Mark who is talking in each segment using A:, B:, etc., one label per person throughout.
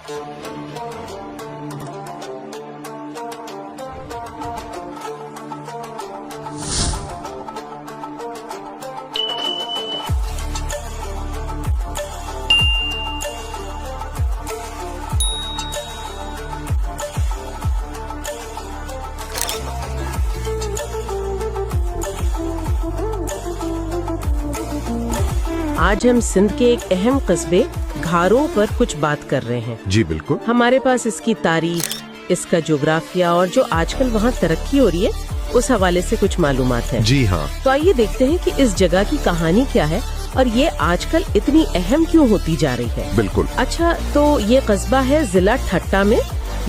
A: آج ہم سندھ کے ایک اہم قصبے گھاروں پر کچھ بات کر رہے ہیں.
B: جی بالکل.
A: ہمارے پاس اس کی تاریخ، اس کا جغرافیہ اور جو آج کل وہاں ترقی ہو رہی ہے اس حوالے سے کچھ معلومات ہیں.
B: جی ہاں.
A: تو آئیے دیکھتے ہیں کہ اس جگہ کی کہانی کیا ہے اور یہ آج کل اتنی اہم کیوں ہوتی جا رہی ہے.
B: بالکل.
A: اچھا، تو یہ قصبہ ہے ضلع ٹھٹہ میں،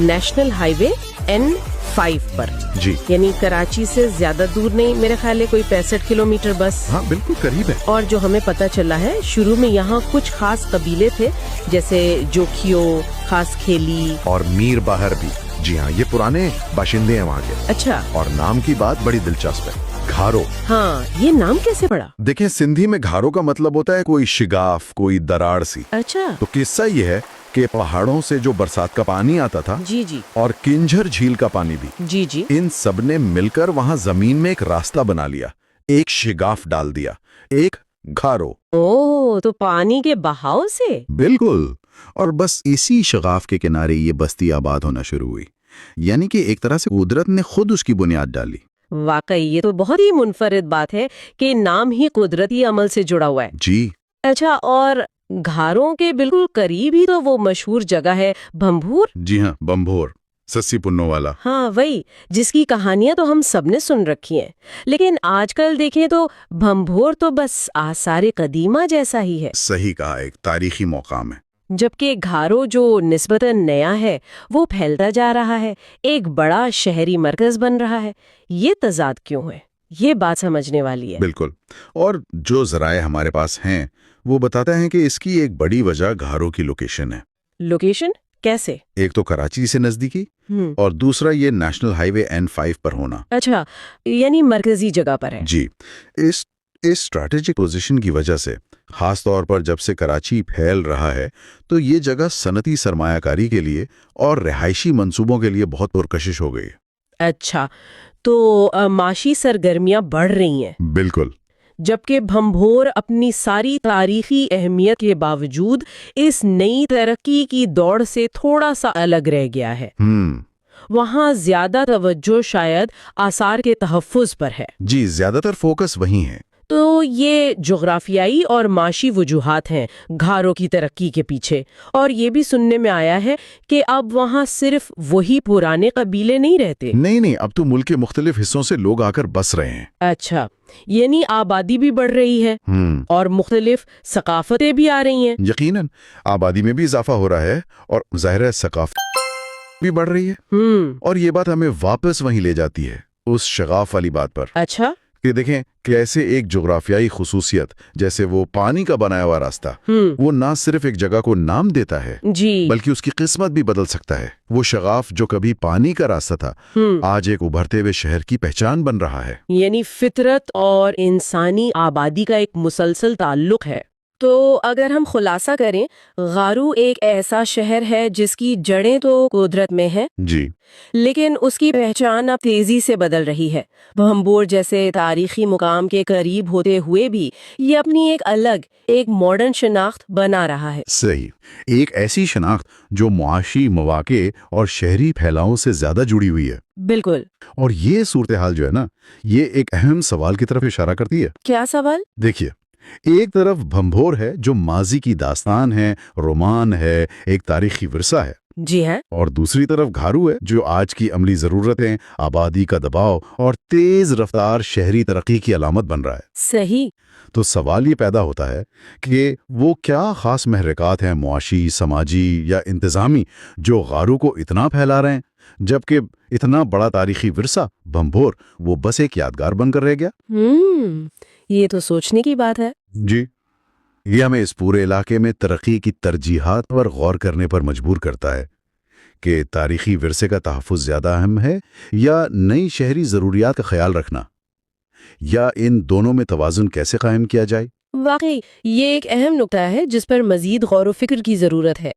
A: نیشنل ہائی وے N5 پر.
B: جی.
A: یعنی کراچی سے زیادہ دور نہیں، میرے خیال ہے کوئی 65 کلومیٹر بس.
B: ہاں بالکل قریب ہے.
A: اور جو ہمیں پتہ چلا ہے شروع میں یہاں کچھ خاص قبیلے تھے، جیسے جوکھیو، خاص کھیلی
B: اور میر باہر بھی. جی ہاں، یہ پرانے باشندے ہیں وہاں کے.
A: اچھا.
B: اور نام کی بات بڑی دلچسپ ہے، گھارو.
A: ہاں، یہ نام کیسے پڑا؟
B: دیکھیں، سندھی میں گھارو کا مطلب ہوتا ہے کوئی شگاف، کوئی دراڑ سی.
A: اچھا.
B: تو قصہ یہ ہے کہ پہاڑوں سے جو برسات کا پانی آتا تھا،
A: جی جی،
B: اور کنجھر جھیل کا پانی بھی،
A: جی جی،
B: ان سب نے مل کر وہاں زمین میں ایک راستہ بنا لیا، ایک شگاف ڈال دیا، ایک گھارو.
A: او، تو پانی کے بہاؤ سے؟
C: بالکل. اور بس اسی شگاف کے کنارے یہ بستی آباد ہونا شروع ہوئی. یعنی کہ ایک طرح سے قدرت نے خود اس کی بنیاد ڈالی.
A: واقعی یہ تو بہت ہی منفرد بات ہے کہ نام ہی قدرتی عمل سے جڑا ہوا ہے.
C: جی.
A: اچھا، اور گھاروں کے بالکل قریب ہی تو وہ مشہور جگہ ہے بھنبھور.
C: جی ہاں، بمبھور، سسی پنوں والا.
A: ہاں وہی، جس کی کہانیاں تو ہم سب نے سن رکھی ہیں، لیکن آج کل دیکھیں تو بھنبھور تو بس آثار قدیمہ جیسا ہی ہے.
C: صحیح کہا، ایک تاریخی مقام ہے.
A: جبکہ گھارو جو نسبتاً نیا ہے وہ پھیلتا جا رہا ہے، ایک بڑا شہری مرکز بن رہا ہے. یہ تضاد کیوں ہے؟ یہ بات سمجھنے والی ہے.
C: بالکل. اور جو ذرائع ہمارے پاس ہیں وہ بتاتے ہیں کہ اس کی ایک بڑی وجہ گھارو کی لوکیشن ہے.
A: لوکیشن کیسے؟
C: ایک تو کراچی سے نزدیکی، اور دوسرا یہ نیشنل ہائی وے N5 پر ہونا.
A: اچھا، یعنی مرکزی جگہ پر ہے.
C: جی. اس اسٹریٹجک پوزیشن کی وجہ سے، خاص طور پر جب سے کراچی پھیل رہا ہے، تو یہ جگہ صنعتی سرمایہ کاری کے لیے اور رہائشی منصوبوں کے لیے بہت پرکشش ہو گئی.
A: اچھا، تو معاشی سرگرمیاں بڑھ رہی ہیں.
C: بالکل.
A: جبکہ بھنبھور اپنی ساری تاریخی اہمیت کے باوجود اس نئی ترقی کی دوڑ سے تھوڑا سا الگ رہ گیا ہے. وہاں زیادہ توجہ شاید آثار کے تحفظ پر ہے.
C: جی، زیادہ تر فوکس وہیں ہے.
A: تو یہ جغرافیائی اور معاشی وجوہات ہیں گھاروں کی ترقی کے پیچھے. اور یہ بھی سننے میں آیا ہے کہ اب وہاں صرف وہی پرانے قبیلے نہیں رہتے.
C: نہیں، اب تو ملک کے مختلف حصوں سے لوگ آ کر بس رہے ہیں.
A: اچھا، یعنی آبادی بھی بڑھ رہی ہے اور مختلف ثقافتیں بھی آ رہی ہیں.
C: یقیناً آبادی میں بھی اضافہ ہو رہا ہے، اور ظاہر ثقافت بھی بڑھ رہی ہے. اور یہ بات ہمیں واپس وہیں لے جاتی ہے، اس شغاف والی بات پر.
A: اچھا.
C: کہ دیکھیں کیسے ایک جغرافیائی خصوصیت جیسے وہ پانی کا بنایا ہوا راستہ، وہ نہ صرف ایک جگہ کو نام دیتا ہے،
A: جی،
C: بلکہ اس کی قسمت بھی بدل سکتا ہے. وہ شغاف جو کبھی پانی کا راستہ تھا، آج ایک ابھرتے ہوئے شہر کی پہچان بن رہا ہے.
A: یعنی فطرت اور انسانی آبادی کا ایک مسلسل تعلق ہے. تو اگر ہم خلاصہ کریں، گھارو ایک ایسا شہر ہے جس کی جڑیں تو قدرت میں ہیں،
C: جی،
A: لیکن اس کی پہچان اب تیزی سے بدل رہی ہے. بھنبھور جیسے تاریخی مقام کے قریب ہوتے ہوئے بھی یہ اپنی ایک الگ، ایک ماڈرن شناخت بنا رہا ہے.
C: صحیح. ایک ایسی شناخت جو معاشی مواقع اور شہری پھیلاؤں سے زیادہ جڑی ہوئی ہے.
A: بالکل.
C: اور یہ صورتحال جو ہے نا، یہ ایک اہم سوال کی طرف اشارہ کرتی ہے.
A: کیا سوال؟
C: دیکھیے، ایک طرف بھنبھور ہے جو ماضی کی داستان ہے، رومان ہے، ایک تاریخی ورثہ ہے.
A: جی ہے.
C: اور دوسری طرف گھارو ہے جو آج کی عملی ضرورتیں، آبادی کا دباؤ اور تیز رفتار شہری ترقی کی علامت بن رہا ہے.
A: صحیح.
C: تو سوال یہ پیدا ہوتا ہے کہ وہ کیا خاص محرکات ہیں، معاشی، سماجی یا انتظامی، جو گھارو کو اتنا پھیلا رہے ہیں، جبکہ اتنا بڑا تاریخی ورثہ بھنبھور وہ بس ایک یادگار بن کر رہ گیا.
A: یہ تو سوچنے کی بات ہے.
C: جی، یہ ہمیں اس پورے علاقے میں ترقی کی ترجیحات پر غور کرنے پر مجبور کرتا ہے کہ تاریخی ورثے کا تحفظ زیادہ اہم ہے یا نئی شہری ضروریات کا خیال رکھنا، یا ان دونوں میں توازن کیسے قائم کیا جائے.
A: واقعی یہ ایک اہم نقطہ ہے جس پر مزید غور و فکر کی ضرورت ہے.